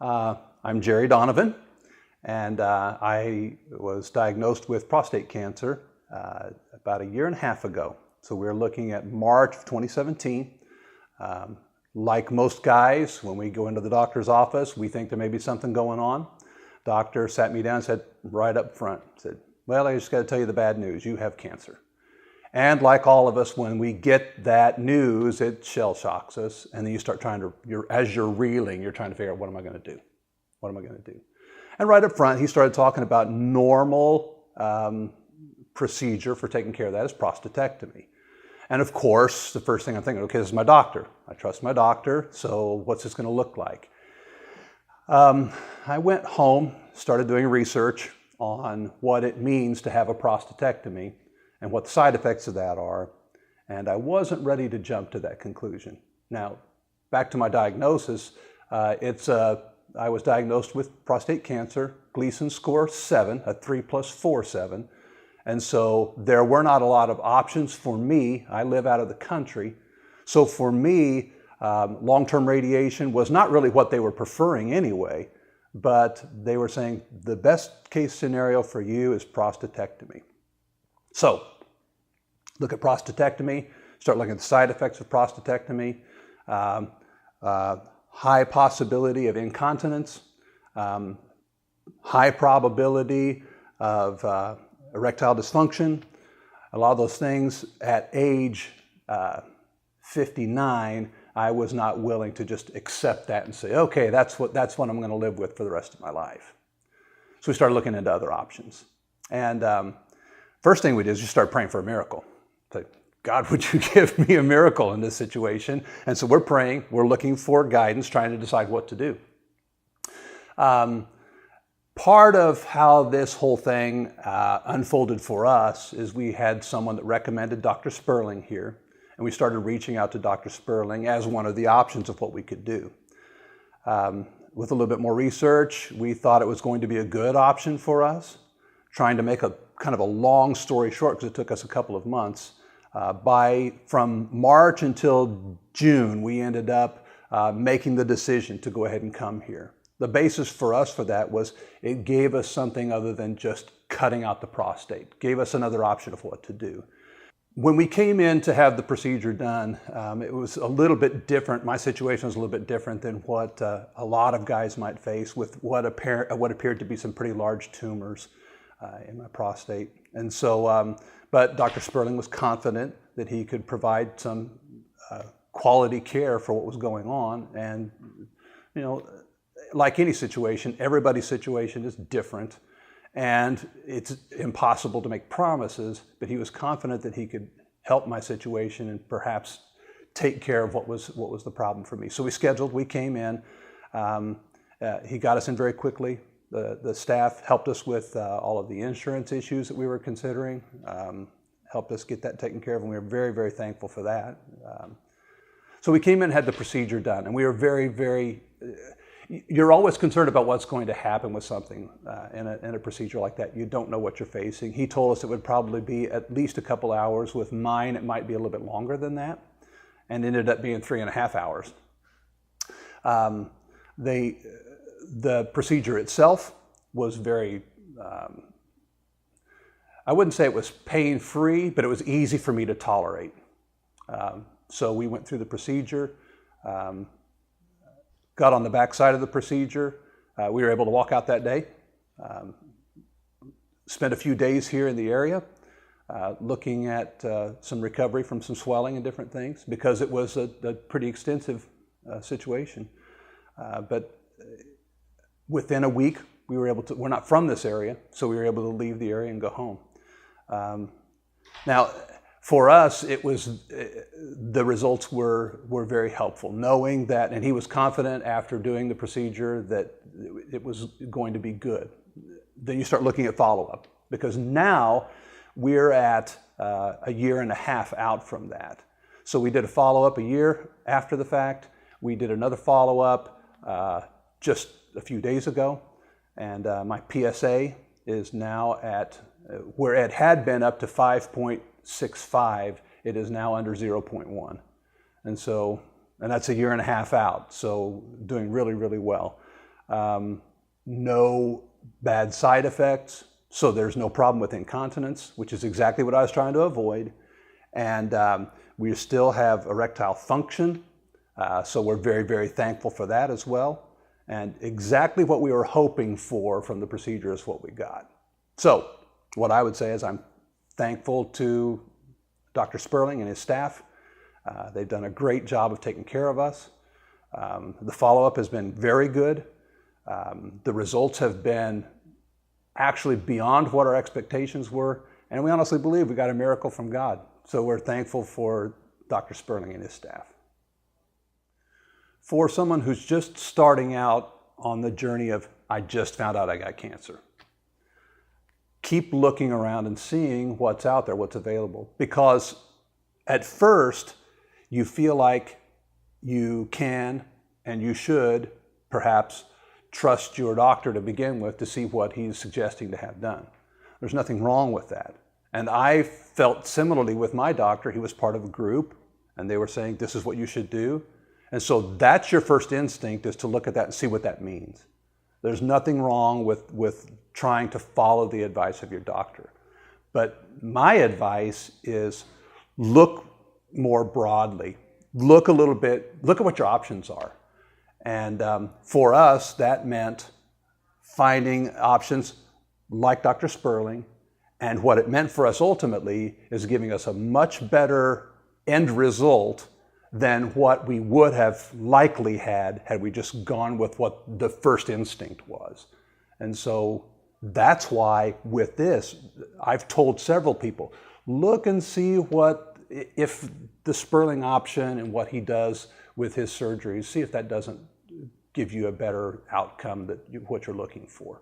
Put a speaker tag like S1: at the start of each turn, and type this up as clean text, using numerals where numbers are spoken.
S1: I'm Jerry Donovan, and I was diagnosed with prostate cancer about 1.5 years ago. So we're looking at March of 2017. Like most guys, when we go into the doctor's office, we think there may be something going on. Doctor sat me down and said right up front, said, well, I just got to tell you the bad news, you have cancer. And like all of us, when we get that news, it shell shocks us. And then you start trying to, as you're reeling, you're trying to figure out, what am I going to do? What am I going to do? And right up front, he started talking about normal procedure for taking care of that is prostatectomy. And of course, the first thing I'm thinking, okay, this is my doctor. I trust my doctor, so what's this going to look like? I went home, started doing research on what it means to have a prostatectomy and what the side effects of that are, and I wasn't ready to jump to that conclusion. Now, back to my diagnosis, I was diagnosed with prostate cancer, Gleason score 7, a 3+4 7, and so there were not a lot of options for me. I live out of the country, so for me, long-term radiation was not really what they were preferring anyway, but they were saying the best case scenario for you is prostatectomy. So, look at prostatectomy, start looking at the side effects of prostatectomy, high possibility of incontinence, high probability of erectile dysfunction, a lot of those things. At age 59, I was not willing to just accept that and say, okay, that's what I'm going to live with for the rest of my life. So we started looking into other options. And first thing we did is just start praying for a miracle. Like, God, would you give me a miracle in this situation? And so we're praying, we're looking for guidance, trying to decide what to do. Part of how this whole thing unfolded for us is we had someone that recommended Dr. Sperling here, and we started reaching out to Dr. Sperling as one of the options of what we could do. With a little bit more research, we thought it was going to be a good option for us. Trying to make a kind of a long story short, because it took us a couple of months. From March until June, we ended up making the decision to go ahead and come here. The basis for us for that was it gave us something other than just cutting out the prostate. Gave us another option of what to do. When we came in to have the procedure done, it was a little bit different. My situation was a little bit different than what a lot of guys might face with what appeared to be some pretty large tumors in my prostate. And so, but Dr. Sperling was confident that he could provide some quality care for what was going on. And, you know, like any situation, everybody's situation is different. And it's impossible to make promises, but he was confident that he could help my situation and perhaps take care of what was the problem for me. So we scheduled, we came in, he got us in very quickly. The staff helped us with all of the insurance issues that we were considering, helped us get that taken care of, and we were very, very thankful for that. So we came in and had the procedure done, and we were very, very, you're always concerned about what's going to happen with something in a procedure like that. You don't know what you're facing. He told us it would probably be at least a couple hours. With mine, it might be a little bit longer than that, and ended up being 3.5 hours. The procedure itself was very, I wouldn't say it was pain-free, but it was easy for me to tolerate. So we went through the procedure, got on the back side of the procedure. We were able to walk out that day, spent a few days here in the area, looking at some recovery from some swelling and different things, because it was a pretty extensive situation. But within a week, we were able to, we're not from this area, so we were able to leave the area and go home. Now, for us, it was, the results were very helpful, knowing that, and he was confident after doing the procedure that it was going to be good. Then you start looking at follow-up, because now we're at 1.5 years out from that. So we did a follow-up a year after the fact. We did another follow-up just a few days ago, and my PSA is now at, where it had been up to 5.65, it is now under 0.1. And so, and that's 1.5 years out, so doing really, really well. no bad side effects, so there's no problem with incontinence, which is exactly what I was trying to avoid. And we still have erectile function, so we're very, very thankful for that as well. And exactly what we were hoping for from the procedure is what we got. So what I would say is I'm thankful to Dr. Sperling and his staff. They've done a great job of taking care of us. The follow-up has been very good. The results have been actually beyond what our expectations were, and we honestly believe we got a miracle from God. So we're thankful for Dr. Sperling and his staff. For someone who's just starting out on the journey of, I just found out I got cancer, keep looking around and seeing what's out there, what's available. Because at first, you feel like you can and you should perhaps trust your doctor to begin with to see what he's suggesting to have done. There's nothing wrong with that. And I felt similarly with my doctor. He was part of a group and they were saying, this is what you should do. And so that's your first instinct, is to look at that and see what that means. There's nothing wrong with trying to follow the advice of your doctor. But my advice is look more broadly. Look a little bit, look at what your options are. And for us, that meant finding options like Dr. Sperling. And what it meant for us ultimately is giving us a much better end result than what we would have likely had we just gone with what the first instinct was. And so that's why with this, I've told several people, look and see if the Sperling option and what he does with his surgeries, see if that doesn't give you a better outcome what you're looking for.